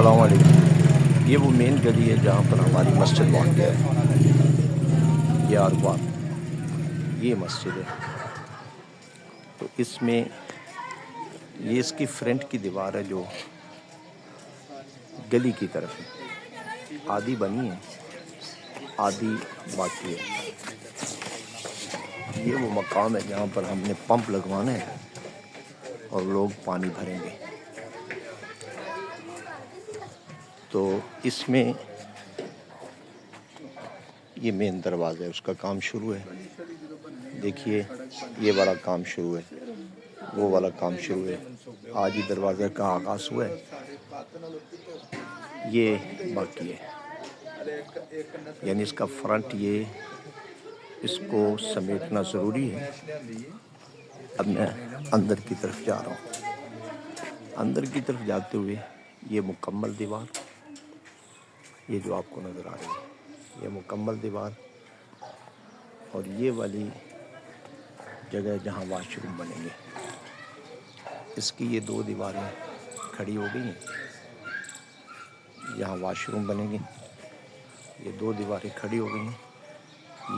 السلام علیکم۔ یہ وہ مین گلی ہے جہاں پر ہماری مسجد واقع ہے، یہ آربار، یہ مسجد ہے۔ تو اس میں یہ اس کی فرنٹ کی دیوار ہے جو گلی کی طرف ہے، آدھی بنی ہے آدھی باقی ہے۔ یہ وہ مقام ہے جہاں پر ہم نے پمپ لگوانا ہے اور لوگ پانی بھریں گے۔ تو اس میں یہ مین دروازہ ہے، اس کا کام شروع ہے۔ دیکھیے یہ والا کام شروع ہے، وہ والا کام شروع ہے، آج ہی دروازے کا آغاز ہوا ہے، یہ باقی ہے۔ یعنی اس کا فرنٹ یہ، اس کو سمیٹنا ضروری ہے۔ اب میں اندر کی طرف جا رہا ہوں۔ اندر کی طرف جاتے ہوئے یہ مکمل دیوار، یہ جو آپ کو نظر آ رہی ہے یہ مکمل دیوار، اور یہ والی جگہ جہاں واش روم بنیں گے، اس کی یہ دو دیواریں کھڑی ہو گئی ہیں۔ یہاں واش روم بنیں گے، یہ دو دیواریں کھڑی ہو گئی ہیں۔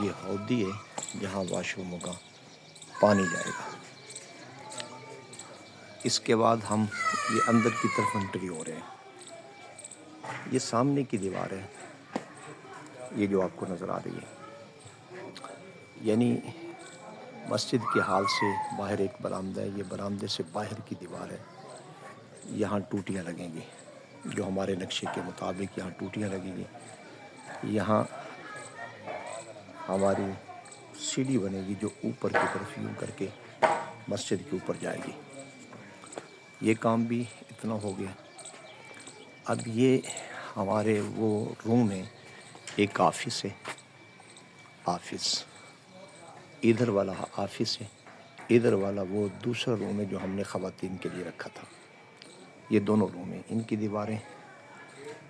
یہ حوضی ہے جہاں واش روموں کا پانی جائے گا۔ اس کے بعد ہم یہ اندر کی طرف انٹری ہو رہے ہیں۔ یہ سامنے کی دیوار ہے، یہ جو آپ کو نظر آ رہی ہے، یعنی مسجد کے حال سے باہر ایک برآمدہ ہے، یہ برآمدے سے باہر کی دیوار ہے۔ یہاں ٹوٹیاں لگیں گی، جو ہمارے نقشے کے مطابق یہاں ٹوٹیاں لگیں گی۔ یہاں ہماری سیڑھی بنے گی جو اوپر کی طرف یوں کر کے مسجد کے اوپر جائے گی۔ یہ کام بھی اتنا ہو گیا۔ اب یہ ہمارے وہ روم ہیں، ایک آفس ہے، آفس ادھر والا آفس ہے، ادھر والا وہ دوسرا روم ہے جو ہم نے خواتین کے لیے رکھا تھا۔ یہ دونوں روم ہیں، ان کی دیواریں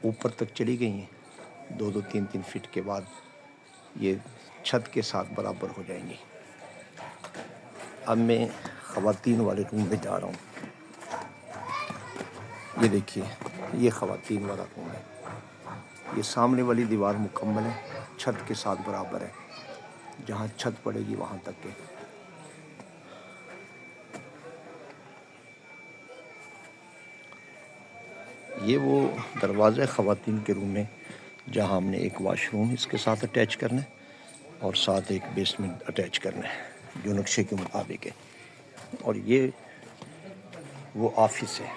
اوپر تک چلی گئی ہیں، 2-3 فٹ کے بعد یہ چھت کے ساتھ برابر ہو جائیں گی۔ اب میں خواتین والے روم میں جا رہا ہوں۔ یہ دیکھیے یہ خواتین والا روم ہے، یہ سامنے والی دیوار مکمل ہے، چھت کے ساتھ برابر ہے، جہاں چھت پڑے گی وہاں تک ہے۔ یہ وہ دروازہ ہے خواتین کے روم میں، جہاں ہم نے ایک واش روم اس کے ساتھ اٹیچ کرنا ہے اور ساتھ ایک بیسمنٹ اٹیچ کرنا ہے جو نقشے کے مطابق ہے۔ اور یہ وہ آفس ہے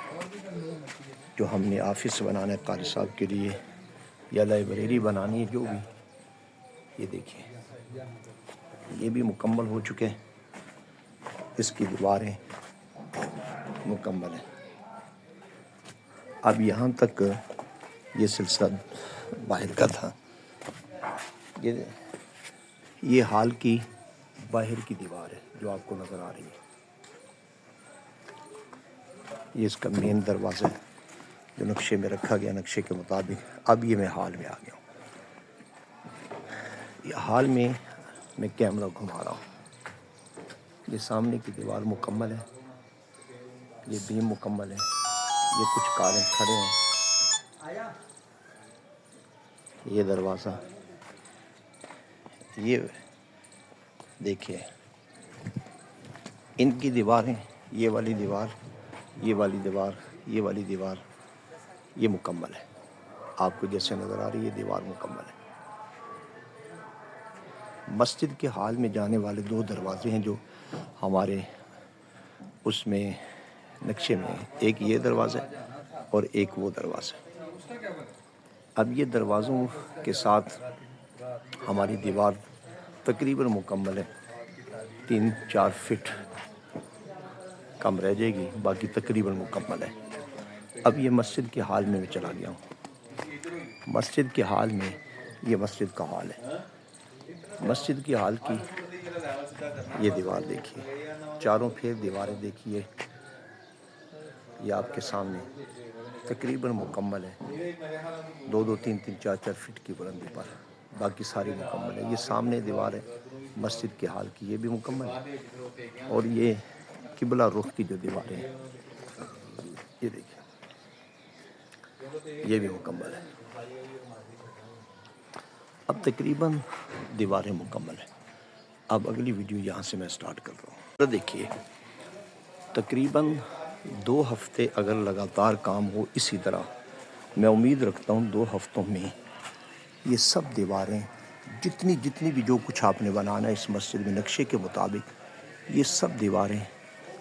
جو ہم نے آفس بنانا ہے قاری صاحب کے لیے، یا لائبریری بنانی ہے، جو بھی۔ یہ دیکھیے یہ بھی مکمل ہو چکے ہیں، اس کی دیواریں مکمل ہیں۔ اب یہاں تک یہ سلسلہ باہر کا تھا۔ یہ حال کی باہر کی دیوار ہے جو آپ کو نظر آ رہی ہے، یہ اس کا مین دروازہ ہے جو نقشے میں رکھا گیا، نقشے کے مطابق۔ اب یہ میں حال میں آ گیا ہوں۔ یہ حال میں کیمرہ گھما رہا ہوں۔ یہ سامنے کی دیوار مکمل ہے، یہ بیم مکمل ہے، یہ کچھ کالم کھڑے ہیں۔ یہ دروازہ، یہ دیکھیے ان کی دیواریں، یہ والی دیوار، یہ والی دیوار، یہ والی دیوار، یہ مکمل ہے۔ آپ کو جیسے نظر آ رہی ہے یہ دیوار مکمل ہے۔ مسجد کے حال میں جانے والے دو دروازے ہیں جو ہمارے اس میں نقشے میں، ایک یہ دروازہ اور ایک وہ دروازہ۔ اب یہ دروازوں کے ساتھ ہماری دیوار تقریباً مکمل ہے، 3-4 فٹ کم رہ جائے گی، باقی تقریباً مکمل ہے۔ اب یہ مسجد کے حال میں چلا گیا ہوں۔ مسجد کے حال میں یہ مسجد کا حال ہے۔ مسجد کی حال کی یہ دیوار دیکھیے، چاروں پھیر دیواریں دیکھیے، یہ آپ کے سامنے تقریباً مکمل ہے، 2-3 4 فٹ کی بلندی پر، باقی ساری مکمل ہے۔ یہ سامنے دیوار ہے مسجد کے حال کی، یہ بھی مکمل ہے۔ اور یہ قبلہ رخ کی جو دیواریں ہیں، یہ دیکھیں یہ بھی مکمل ہے. اب تقریباً دیواریں مکمل ہیں. اب اگلی ویڈیو یہاں سے میں سٹارٹ کر رہا ہوں. دیکھیے تقریباً 2 ہفتے اگر لگاتار کام ہو اسی طرح، میں امید رکھتا ہوں 2 ہفتوں میں یہ سب دیواریں جتنی بھی جو کچھ آپ نے بنانا ہے اس مسجد میں نقشے کے مطابق، یہ سب دیواریں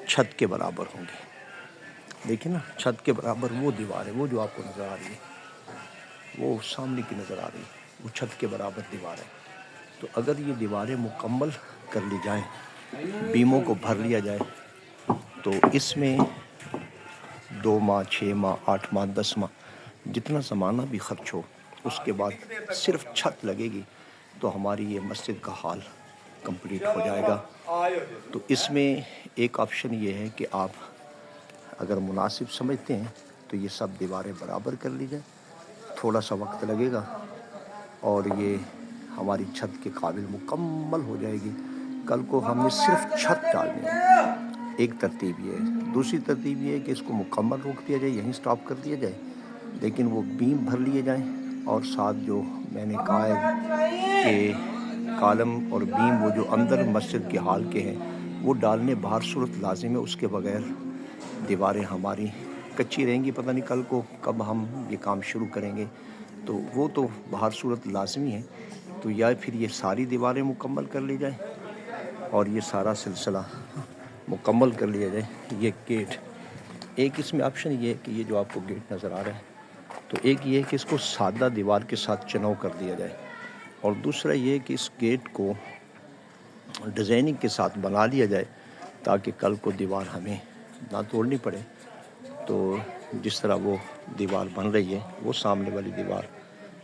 چھت کے برابر ہوں گی. دیکھیں نا، چھت کے برابر وہ دیوار ہے، وہ جو آپ کو نظر آ رہی ہے، وہ سامنے کی نظر آ رہی ہے، وہ چھت کے برابر دیوار ہے. تو اگر یہ دیواریں مکمل کر لی جائیں، بیموں کو بھر لیا جائے، تو اس میں 2 ماہ 6 ماہ 8 ماہ 10 ماہ جتنا زمانہ بھی خرچ ہو، اس کے بعد صرف چھت لگے گی تو ہماری یہ مسجد کا حال کمپلیٹ ہو جائے گا. تو اس میں ایک آپشن یہ ہے کہ آپ اگر مناسب سمجھتے ہیں تو یہ سب دیواریں برابر کر لی جائیں. تھوڑا سا وقت لگے گا اور یہ ہماری چھت کے قابل مکمل ہو جائے گی. کل کو ہم نے صرف چھت ڈالنی ہے. ایک ترتیب یہ ہے. دوسری ترتیب یہ ہے کہ اس کو مکمل روک دیا جائے، یہیں سٹاپ کر دیا جائے، لیکن وہ بیم بھر لیے جائیں. اور ساتھ جو میں نے کہا ہے کہ کالم اور بیم وہ جو اندر مسجد کے حال کے ہیں وہ ڈالنے باہر صورت لازم ہے. اس کے بغیر دیواریں ہماری کچی رہیں گی. پتہ نہیں کل کو کب ہم یہ کام شروع کریں گے، تو وہ تو باہر صورت لازمی ہے. تو یا پھر یہ ساری دیواریں مکمل کر لی جائیں اور یہ سارا سلسلہ مکمل کر لیا جائے. یہ گیٹ ایک اس میں آپشن یہ ہے کہ یہ جو آپ کو گیٹ نظر آ رہا ہے، تو ایک یہ ہے کہ اس کو سادہ دیوار کے ساتھ چناؤ کر دیا جائے، اور دوسرا یہ ہے کہ اس گیٹ کو ڈیزائننگ کے ساتھ بنا لیا جائے تاکہ کل کو دیوار ہمیں نہ توڑنی پڑے. تو جس طرح وہ دیوار بن رہی ہے، وہ سامنے والی دیوار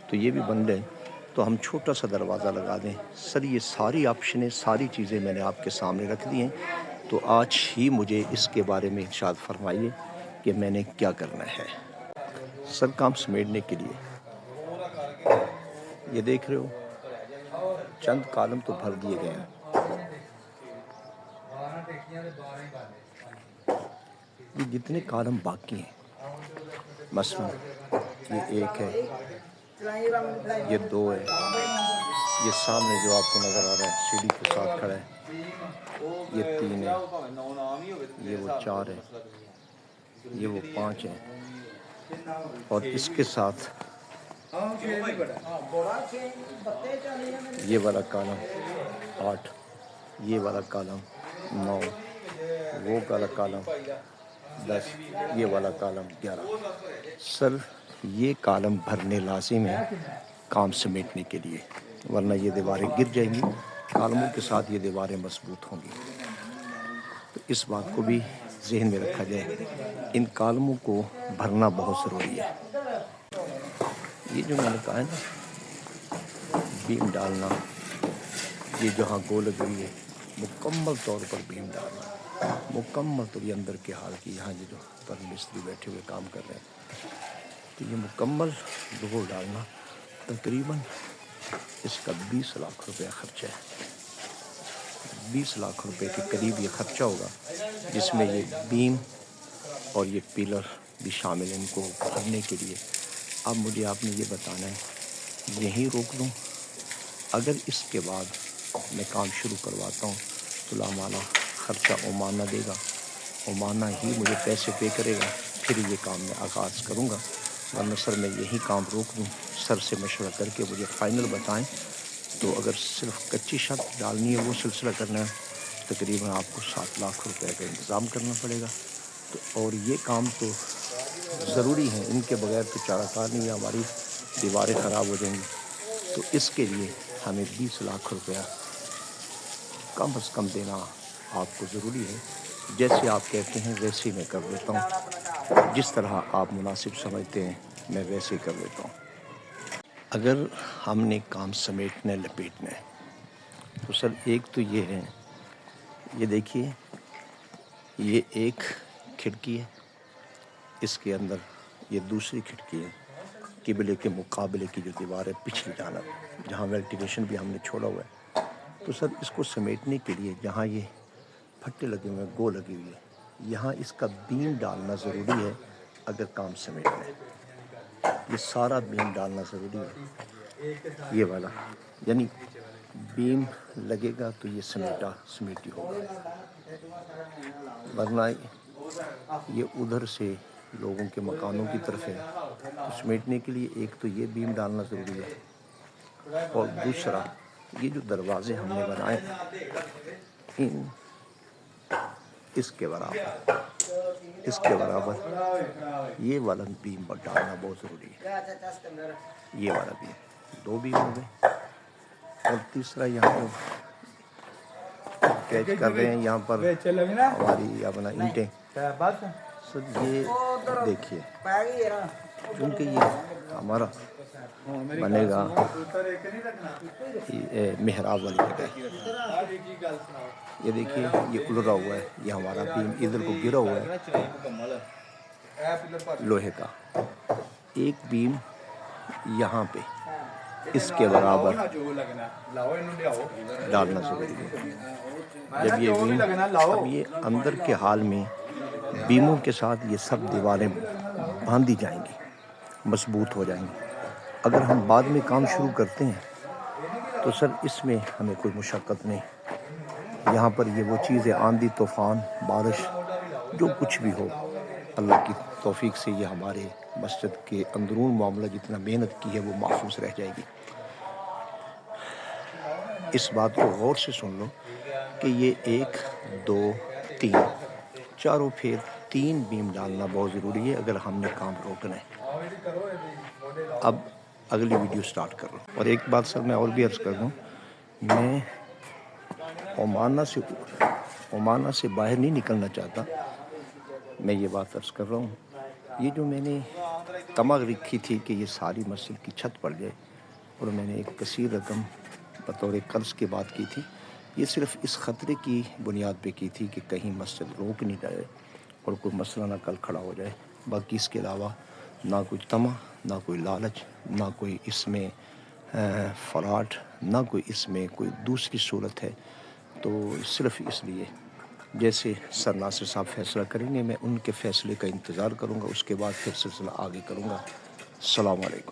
تو یہ بھی بن رہے، تو ہم چھوٹا سا دروازہ لگا دیں. سر یہ ساری آپشنیں، ساری چیزیں میں نے آپ کے سامنے رکھ دی ہیں. تو آج ہی مجھے اس کے بارے میں ارشاد فرمائیے کہ میں نے کیا کرنا ہے. سر کام سمیٹنے کے لیے یہ دیکھ رہے ہو چند کالم تو بھر دیے گئے ہیں. یہ جتنے کالم باقی ہیں، مثلا یہ 1 ہے، یہ 2 ہے، یہ سامنے جو آپ کو نظر آ رہا ہے سیڑھی کے ساتھ کھڑا ہے، یہ 3 ہے، یہ وہ 4 ہے، یہ وہ 5 ہے، اور اس کے ساتھ یہ والا کالم 8، یہ والا کالم 9، وہ والا کالم 10، یہ والا کالم 11. سر یہ کالم بھرنے لازم ہے کام سمیٹنے کے لیے، ورنہ یہ دیواریں گر جائیں گی. کالموں کے ساتھ یہ دیواریں مضبوط ہوں گی. تو اس بات کو بھی ذہن میں رکھا جائے، ان کالموں کو بھرنا بہت ضروری ہے. یہ جو میں نے کہا ہے نا بیم ڈالنا، یہ جہاں گول لگ رہی ہے مکمل طور پر بیم ڈالنا، مکمل طور یہ اندر کے حال کی، یہاں یہ جو پر مستری بیٹھے ہوئے کام کر رہے ہیں، تو یہ مکمل گول ڈالنا تقریباً اس کا 20 لاکھ روپیہ خرچہ ہے. 20 لاکھ روپے کے قریب یہ خرچہ ہوگا، جس میں یہ بیم اور یہ پیلر بھی شامل ہیں ان کو بھرنے کے لیے. اب مجھے آپ نے یہ بتانا ہے یہیں روک لوں، اگر اس کے بعد میں کام شروع کرواتا ہوں تو لامعنی خرچہ عمانہ دے گا، عمانہ ہی مجھے پیسے پے کرے گا، پھر یہ کام میں آغاز کروں گا. ورنہ سر میں یہی کام روک دوں. سر سے مشورہ کر کے مجھے فائنل بتائیں. تو اگر صرف کچی چھت ڈالنی ہے، وہ سلسلہ کرنا ہے، تقریباً آپ کو 7 لاکھ روپے کا انتظام کرنا پڑے گا. تو اور یہ کام تو ضروری ہیں، ان کے بغیر تو چارہ کار نہیں ہے، ہماری دیواریں خراب ہو جائیں گی. تو اس کے لیے ہمیں 20 لاکھ روپیہ کم از کم دینا آپ کو ضروری ہے. جیسے آپ کہتے ہیں ویسے ہی میں کر دیتا ہوں، جس طرح آپ مناسب سمجھتے ہیں میں ویسے ہی کر دیتا ہوں. اگر ہم نے کام سمیٹنا لپیٹنا ہے تو سر ایک تو یہ ہے، یہ دیکھیے یہ ایک کھڑکی ہے، اس کے اندر یہ دوسری کھڑکی ہے، قبلے کے مقابلے کی جو دیوار ہے پچھلی جانب جہاں وینٹیلیشن بھی ہم نے چھوڑا ہوا ہے. تو سر اس کو سمیٹنے کے لیے جہاں یہ پھٹے لگے ہوئے ہیں، گو لگی ہوئی ہے، یہاں اس کا بیم ڈالنا ضروری ہے اگر کام سمیٹنا ہے. یہ سارا بیم ڈالنا ضروری ہے، یہ والا، یعنی بیم لگے گا تو یہ سمیٹی ہوگا، ورنہ یہ ادھر سے لوگوں کے مکانوں کی طرف ہے، تو سمیٹنے کے لیے ایک تو یہ بیم ڈالنا ضروری ہے، اور دوسرا یہ جو دروازے ہم نے بنائے اس کے برابر یہ والا بیم پر ڈالنا بہت ضروری ہے، یہ والا بیم، 2 بیم ہو گئے، اور تیسرا یہاں کیچ کر رہے ہیں یہاں پر ہماری اپنا اینٹیں، سر یہ دیکھیے، کیونکہ یہ ہمارا بنے گا محراب والی جگہ، یہ دیکھیے یہ الرا ہوا ہے، یہ ہمارا بیم ادھر کو گرا ہوا ہے لوہے کا، ایک بیم یہاں پہ اس کے برابر ڈالنا ضروری ہے، جب یہ بیم، اب یہ اندر کے حال میں بیموں کے ساتھ یہ سب دیواریں باندھی جائیں گی، مضبوط ہو جائیں گی، اگر ہم بعد میں کام شروع کرتے ہیں تو سر اس میں ہمیں کوئی مشقت نہیں، یہاں پر یہ وہ چیزیں آندھی طوفان بارش جو کچھ بھی ہو، اللہ کی توفیق سے یہ ہمارے مسجد کے اندرون معاملہ جتنا محنت کی ہے وہ محفوظ رہ جائے گی۔ اس بات کو غور سے سن لو کہ یہ 1 2 3 چاروں پھر 3 بیم ڈالنا بہت ضروری ہے اگر ہم نے کام روکنا ہے۔ اب اگلی ویڈیو سٹارٹ کر رہا ہوں، اور ایک بات سر میں اور بھی عرض کر دوں، میں عمانہ سے باہر نہیں نکلنا چاہتا، میں یہ بات عرض کر رہا ہوں، یہ جو میں نے تمغ رکھی تھی کہ یہ ساری مسجد کی چھت پڑ جائے، اور میں نے ایک کثیر رقم بطور قرض کی بات کی تھی، یہ صرف اس خطرے کی بنیاد پہ کی تھی کہ کہیں مسجد روک نہیں جائے اور کوئی مسئلہ نہ کل کھڑا ہو جائے، باقی اس کے علاوہ نہ کوئی طمع، نہ کوئی لالچ، نہ کوئی اس میں فراڈ، نہ کوئی اس میں کوئی دوسری صورت ہے، تو صرف اس لیے جیسے سر ناصر صاحب فیصلہ کریں گے میں ان کے فیصلے کا انتظار کروں گا، اس کے بعد پھر سلسلہ آگے کروں گا۔ السلام علیکم۔